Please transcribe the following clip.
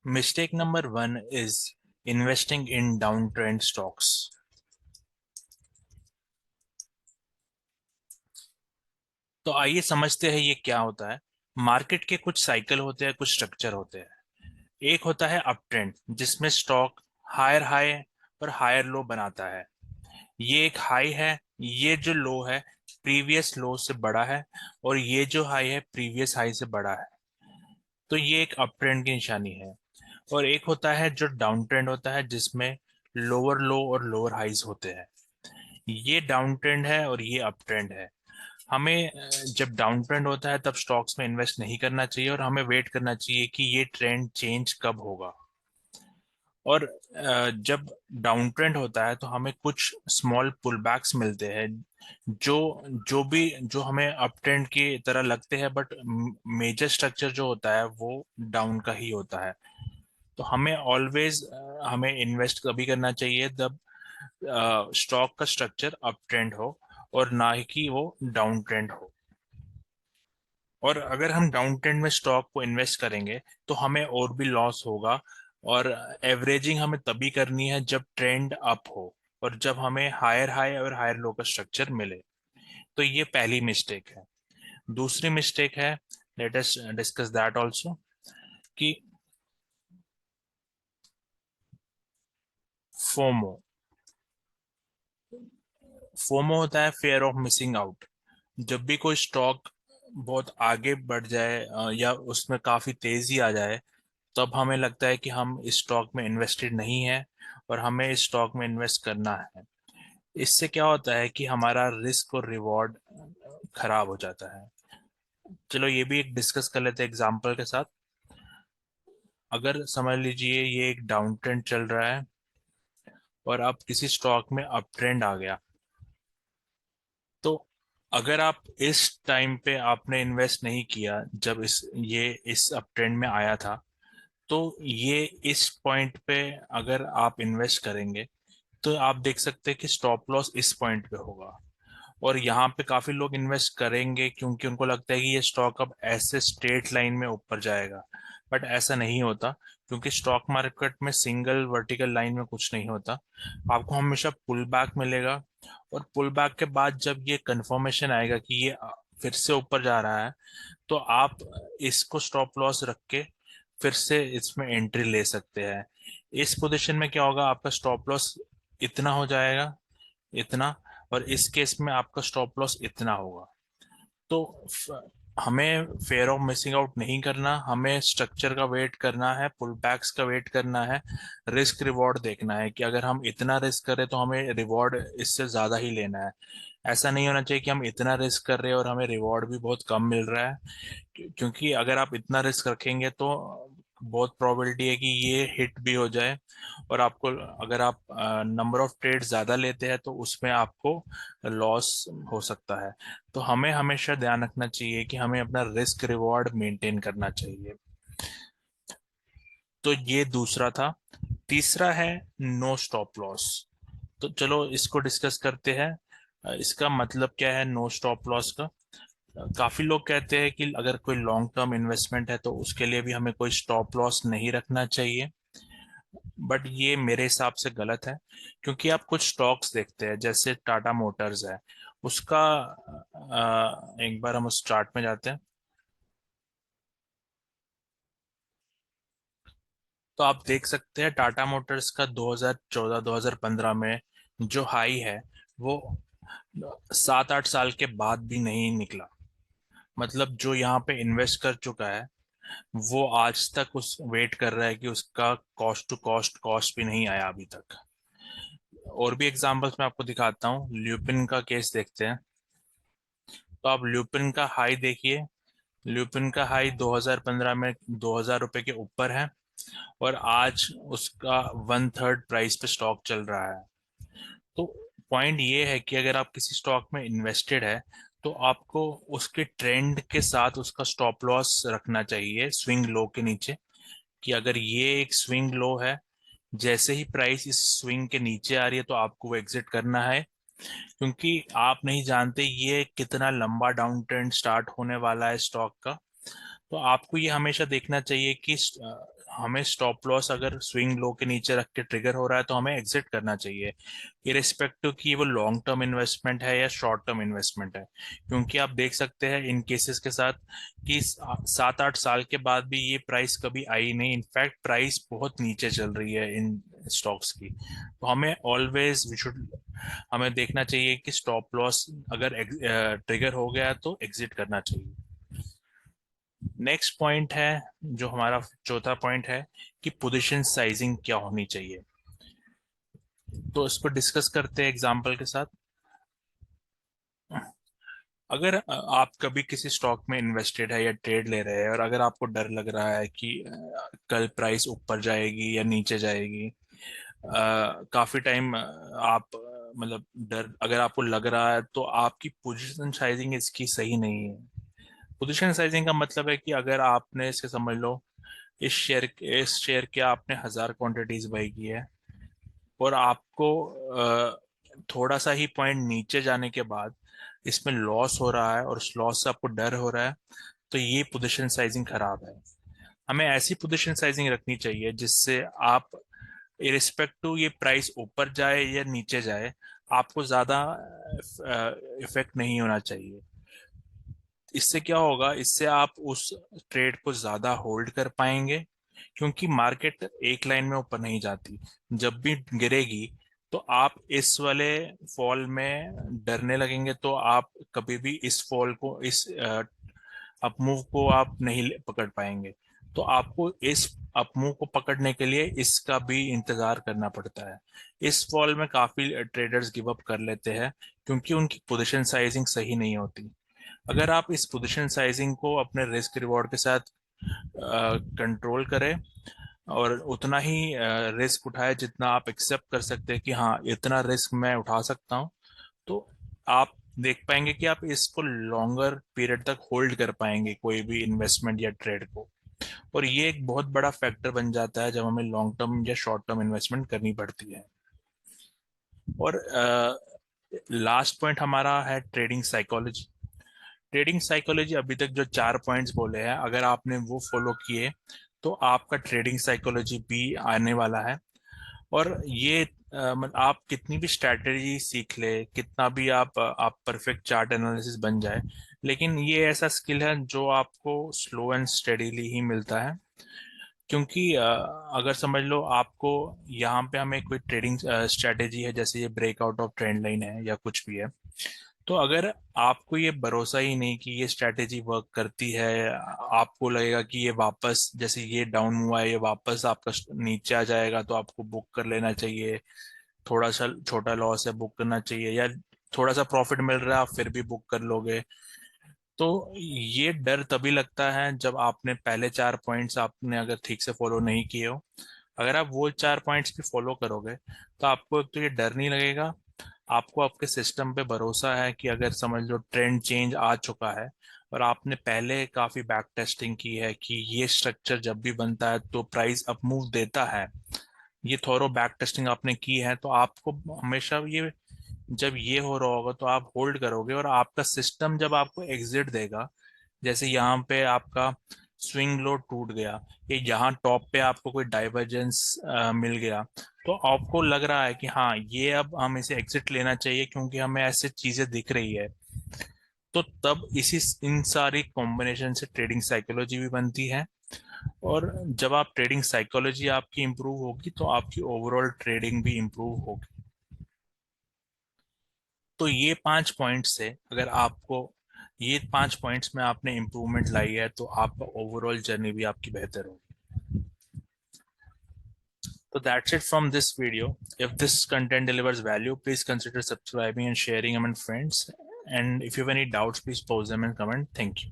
Mistake number one is investing in downtrend stocks. तो आइए समझते हैं ये क्या होता है। मार्केट के कुछ साइकिल होते हैं, कुछ स्ट्रक्चर होते हैं। एक होता है अप ट्रेंड, जिसमें स्टॉक हायर हाई पर हायर लो बनाता है। ये एक हाई है, ये जो लो है प्रीवियस लो से बड़ा है, और ये जो हाई है प्रीवियस हाई से बड़ा है। तो ये एक अप ट्रेंड की निशानी है। और एक होता है जो डाउन ट्रेंड होता है, जिसमें लोअर लो और लोअर हाइज होते हैं। ये डाउन ट्रेंड है और ये अप ट्रेंड है। हमें जब डाउन ट्रेंड होता है तब स्टॉक्स में इन्वेस्ट नहीं करना चाहिए, और हमें वेट करना चाहिए कि ये ट्रेंड चेंज कब होगा। और जब डाउन ट्रेंड होता है तो हमें कुछ स्मॉल पुलबैक्स मिलते हैं, जो जो हमें अप ट्रेंड की तरह लगते हैं, बट मेजर स्ट्रक्चर जो होता है वो डाउन का ही होता है। तो हमें ऑलवेज हमें इन्वेस्ट कभी करना चाहिए जब स्टॉक का स्ट्रक्चर अप ट्रेंड हो, और ना ही कि वो डाउन ट्रेंड हो। और अगर हम डाउन ट्रेंड में स्टॉक को इन्वेस्ट करेंगे तो हमें और भी लॉस होगा। और एवरेजिंग हमें तभी करनी है जब ट्रेंड अप हो, और जब हमें हायर हाई और हायर लो का स्ट्रक्चर मिले। तो ये पहली मिस्टेक है। दूसरी मिस्टेक है, let us discuss that also, कि फोमो। फोमो होता है फेयर ऑफ मिसिंग आउट। जब भी कोई स्टॉक बहुत आगे बढ़ जाए या उसमें काफी तेजी आ जाए, तब हमें लगता है कि हम इस स्टॉक में इन्वेस्टेड नहीं है और हमें इस स्टॉक में इन्वेस्ट करना है। इससे क्या होता है कि हमारा रिस्क और रिवॉर्ड खराब हो जाता है। चलो ये भी एक डिस्कस कर लेते हैं एग्जांपल के साथ। अगर समझ लीजिए ये एक डाउन ट्रेंड चल रहा है और अब किसी स्टॉक में अप ट्रेंड आ गया, तो अगर आप इस टाइम पे आपने इन्वेस्ट नहीं किया जब इस अप ट्रेंड में आया था, तो ये इस पॉइंट पे अगर आप इन्वेस्ट करेंगे तो आप देख सकते हैं कि स्टॉप लॉस इस पॉइंट पे होगा। और यहाँ पे काफी लोग इन्वेस्ट करेंगे क्योंकि उनको लगता है कि ये स्टॉक अब ऐसे स्ट्रेट लाइन में ऊपर जाएगा। बट ऐसा नहीं होता, क्योंकि स्टॉक मार्केट में सिंगल वर्टिकल लाइन में कुछ नहीं होता। आपको हमेशा पुल बैक मिलेगा, और पुल बैक के बाद जब ये कंफर्मेशन आएगा कि ये फिर से ऊपर जा रहा है, तो आप इसको स्टॉप लॉस रख के फिर से इसमें एंट्री ले सकते हैं। इस पोजीशन में क्या होगा, आपका स्टॉप लॉस इतना हो जाएगा, इतना, और इस केस में आपका स्टॉप लॉस इतना होगा। तो हमें फेयर ऑफ मिसिंग आउट नहीं करना, हमें स्ट्रक्चर का वेट करना है, पुल बैक्स का वेट करना है, रिस्क रिवॉर्ड देखना है कि अगर हम इतना रिस्क करें तो हमें रिवॉर्ड इससे ज्यादा ही लेना है। ऐसा नहीं होना चाहिए कि हम इतना रिस्क कर रहे हैं और हमें रिवॉर्ड भी बहुत कम मिल रहा है। क्योंकि अगर आप इतना रिस्क रखेंगे तो बहुत प्रोबेबिलिटी है कि ये हिट भी हो जाए, और आपको, अगर आप नंबर ऑफ ट्रेड ज्यादा लेते हैं तो उसमें आपको लॉस हो सकता है। तो हमें हमेशा ध्यान रखना चाहिए कि हमें अपना रिस्क रिवॉर्ड मेंटेन करना चाहिए। तो ये दूसरा था। तीसरा है नो स्टॉप लॉस। तो चलो इसको डिस्कस करते हैं। इसका मतलब क्या है नो स्टॉप लॉस का। काफी लोग कहते हैं कि अगर कोई लॉन्ग टर्म इन्वेस्टमेंट है तो उसके लिए भी हमें कोई स्टॉप लॉस नहीं रखना चाहिए। बट ये मेरे हिसाब से गलत है, क्योंकि आप कुछ स्टॉक्स देखते हैं जैसे टाटा मोटर्स है, उसका एक बार हम उस चार्ट में जाते हैं, तो आप देख सकते हैं टाटा मोटर्स का 2014-2015 में जो हाई है वो 7-8 साल के बाद भी नहीं निकला। मतलब जो यहाँ पे इन्वेस्ट कर चुका है वो आज तक उस वेट कर रहा है कि उसका कॉस्ट टू कॉस्ट भी नहीं आया अभी तक। और भी एग्जांपल्स मैं आपको दिखाता हूँ। ल्यूपिन का केस देखते हैं। तो आप ल्यूपिन का हाई देखिए। ल्यूपिन का हाई 2015 में 2000 रुपए के ऊपर है, और आज उसका 1/3 प्राइस पे स्टॉक चल रहा है। तो पॉइंट ये है कि अगर आप किसी स्टॉक में इन्वेस्टेड है तो आपको उसके ट्रेंड के साथ उसका स्टॉप लॉस रखना चाहिए स्विंग लो के नीचे, कि अगर ये एक स्विंग लो है, जैसे ही प्राइस इस स्विंग के नीचे आ रही है तो आपको वो एग्जिट करना है। क्योंकि आप नहीं जानते ये कितना लंबा डाउन ट्रेंड स्टार्ट होने वाला है स्टॉक का। तो आपको ये हमेशा देखना चाहिए कि हमें स्टॉप लॉस अगर स्विंग लो के नीचे रख के ट्रिगर हो रहा है तो हमें एग्जिट करना चाहिए, इरेस्पेक्टिव कि वो लॉन्ग टर्म इन्वेस्टमेंट है या शॉर्ट टर्म इन्वेस्टमेंट है। क्योंकि आप देख सकते हैं इन केसेस के साथ कि 7-8 साल के बाद भी ये प्राइस कभी आई नहीं, इनफैक्ट प्राइस बहुत नीचे चल रही है इन स्टॉक्स की। तो हमें ऑलवेज वी शुड हमें देखना चाहिए कि स्टॉप लॉस अगर ट्रिगर हो गया तो एग्जिट करना चाहिए। नेक्स्ट पॉइंट है, जो हमारा चौथा पॉइंट है, कि पोजीशन साइजिंग क्या होनी चाहिए। तो इसको डिस्कस करते हैं एग्जांपल के साथ। अगर आप कभी किसी स्टॉक में इन्वेस्टेड है या ट्रेड ले रहे हैं और अगर आपको डर लग रहा है कि कल प्राइस ऊपर जाएगी या नीचे जाएगी, काफी टाइम आप मतलब डर अगर आपको लग रहा है तो आपकी पोजीशन साइजिंग इसकी सही नहीं है। पोजीशन साइजिंग का मतलब है कि अगर आपने इसके समझ लो इस शेयर के आपने 1000 क्वांटिटीज बाई की है और आपको थोड़ा सा ही पॉइंट नीचे जाने के बाद इसमें लॉस हो रहा है और उस लॉस से आपको डर हो रहा है, तो ये पोजीशन साइजिंग खराब है। हमें ऐसी पोजीशन साइजिंग रखनी चाहिए जिससे आप इरिस्पेक्टिव ये प्राइस ऊपर जाए या नीचे जाए आपको ज्यादा इफेक्ट नहीं होना चाहिए। इससे क्या होगा, इससे आप उस ट्रेड को ज्यादा होल्ड कर पाएंगे, क्योंकि मार्केट एक लाइन में ऊपर नहीं जाती। जब भी गिरेगी तो आप इस वाले फॉल में डरने लगेंगे तो आप कभी भी इस फॉल को इस अपमूव को आप नहीं पकड़ पाएंगे। तो आपको इस अपमूव को पकड़ने के लिए इसका भी इंतजार करना पड़ता है। इस फॉल में काफी ट्रेडर्स गिव अप कर लेते हैं क्योंकि उनकी पोजीशन साइजिंग सही नहीं होती। अगर आप इस पोजीशन साइजिंग को अपने रिस्क रिवॉर्ड के साथ कंट्रोल करें और उतना ही रिस्क उठाए जितना आप एक्सेप्ट कर सकते हैं कि हाँ इतना रिस्क मैं उठा सकता हूँ, तो आप देख पाएंगे कि आप इसको लॉन्गर पीरियड तक होल्ड कर पाएंगे कोई भी इन्वेस्टमेंट या ट्रेड को। और ये एक बहुत बड़ा फैक्टर बन जाता है जब हमें लॉन्ग टर्म या शॉर्ट टर्म इन्वेस्टमेंट करनी पड़ती है। और लास्ट पॉइंट हमारा है ट्रेडिंग साइकोलॉजी। ट्रेडिंग साइकोलॉजी अभी तक जो 4 पॉइंट्स बोले हैं अगर आपने वो फॉलो किए तो आपका ट्रेडिंग साइकोलॉजी भी आने वाला है। और ये आप कितनी भी स्ट्रैटेजी सीख ले, कितना भी आप परफेक्ट चार्ट एनालिसिस बन जाए, लेकिन ये ऐसा स्किल है जो आपको स्लो एंड स्टेडीली ही मिलता है। क्योंकि अगर समझ लो आपको यहाँ पे हमें कोई ट्रेडिंग स्ट्रैटेजी है, जैसे ये ब्रेकआउट ऑफ ट्रेंड लाइन है या कुछ भी है, तो अगर आपको ये भरोसा ही नहीं कि ये स्ट्रैटेजी वर्क करती है, आपको लगेगा कि ये वापस जैसे ये डाउन हुआ है ये वापस आपका नीचे आ जाएगा तो आपको बुक कर लेना चाहिए, थोड़ा सा छोटा लॉस है बुक करना चाहिए, या थोड़ा सा प्रॉफिट मिल रहा है आप फिर भी बुक कर लोगे। तो ये डर तभी लगता है जब आपने पहले 4 पॉइंट्स आपने अगर ठीक से फॉलो नहीं किए हो। अगर आप वो 4 पॉइंट्स भी फॉलो करोगे तो आपको एक तो ये डर नहीं लगेगा, आपको आपके सिस्टम पे भरोसा है कि अगर समझ लो ट्रेंड चेंज आ चुका है और आपने पहले काफी बैक टेस्टिंग की है कि ये स्ट्रक्चर जब भी बनता है तो प्राइस अप मूव देता है, ये थोरो बैक टेस्टिंग आपने की है, तो आपको हमेशा ये जब ये हो रहा होगा तो आप होल्ड करोगे और आपका सिस्टम जब आपको एग्जिट देगा, जैसे यहाँ पे आपका स्विंग लो टूट गया, ये यहाँ टॉप पे आपको कोई डाइवर्जेंस मिल गया, तो आपको लग रहा है कि हाँ ये अब हम इसे एग्जिट लेना चाहिए क्योंकि हमें ऐसे चीजें दिख रही है। तो तब इसी इन सारी कॉम्बिनेशन से ट्रेडिंग साइकोलॉजी भी बनती है। और जब आप ट्रेडिंग साइकोलॉजी आपकी इंप्रूव होगी तो आपकी ओवरऑल ट्रेडिंग भी इंप्रूव होगी। तो ये 5 पॉइंट्स से अगर आपको ये 5 पॉइंट्स में आपने इम्प्रूवमेंट लाई है तो आपका ओवरऑल जर्नी भी आपकी बेहतर होगी। So that's it from this video. If this content delivers value, please consider subscribing and sharing among friends. And if you have any doubts, please post them and comment. Thank you.